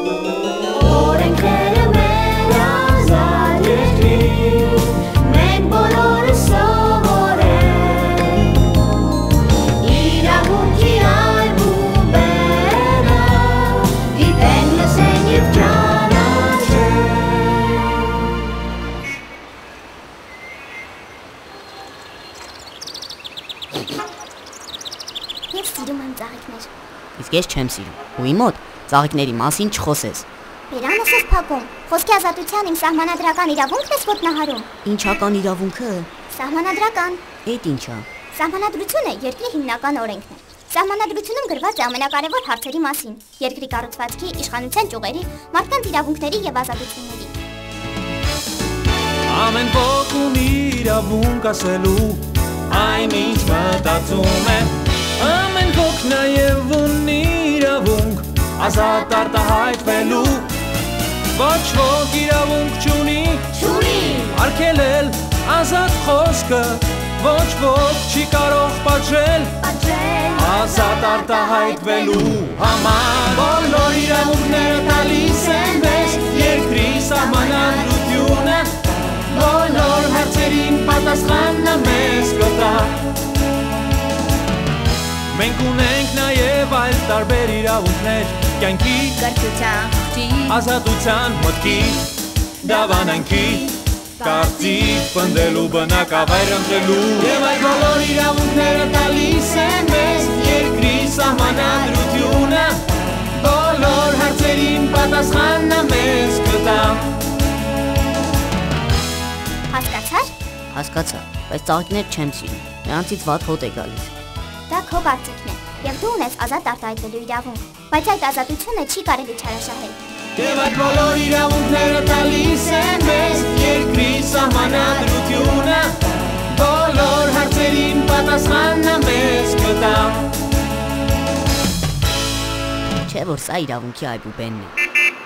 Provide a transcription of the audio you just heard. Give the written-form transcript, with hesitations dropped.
Օրենքները մեր ազատ երկրին մենք բոլորը սովորենք իրավունքի այբու բերը դիտեն լսեն և Ես սիրում եմ ծաղիկներ։ Իսկ ես չեմ սիրում։ Ու իմ մոտ ծաղիկների մասին չխոսես։ Բերանս ես փակում։ Խոսքի ազատության իմ սահմանադրական իրավունքն ես ոտնահարում։ Ինչական իրավունքը։ Սահմանադրական։ Էդ ինչա։ Սահմանադրությունը երկրի հիմնական օրենքն է։ Սահմանադրությունում գրված է ամենակարևոր հարցերի մասին՝ երկրի կառուցվածքի, իշխանության ճյուղերի, մարդկանց իրավունքների և ազատությունների։ Ամեն ոք ունի իրավունք ասելու այն ինչ մտածում է, ամեն ոք նաև ունի իրավունք ազատ արտահայտվելու, ոչ ոք իրավունք չունի արգելել ազատ խոսքը, ոչ ոք չի կարող պատժել ազատ արտահայտվելու համար։ Բոլոր իրավունքները տալիս են մեզ երկրի սահմանադրությունը, բոլոր հարցերին պատասխանը մեզ կտա։ Մենք ունենք նաև այլ տարբեր իրավունքներ, կյանքի, կրթության, ազատության, մտքի, դավանանքի, կարծիք պնդելու, բնակավայր ընտրելու և այդ բոլոր իրավունքները տալիս են մեզ երկրի սահմանադրությունը, բոլոր հարցերին պատասխանը մեզ կտա։ Հասկացար։ Հասկացա, բայց ծաղիկներ չեմ սիրում։ Նրանցից վատ հոտ է գալիս։ Դա քո կարծիքն է, և դու ունես ազատ արտահայտվելու իրավունք, բայց այդ ազատությունը չի կարելի չարաշահել։ Եվ այդ բոլոր իրավունքները տալիս են մեզ երկրի սահմանադրությունը, բոլոր հարցերին պատասխանը մեզ կտա։ Չէ՞ որ սա իրավունքի այբուբենն է։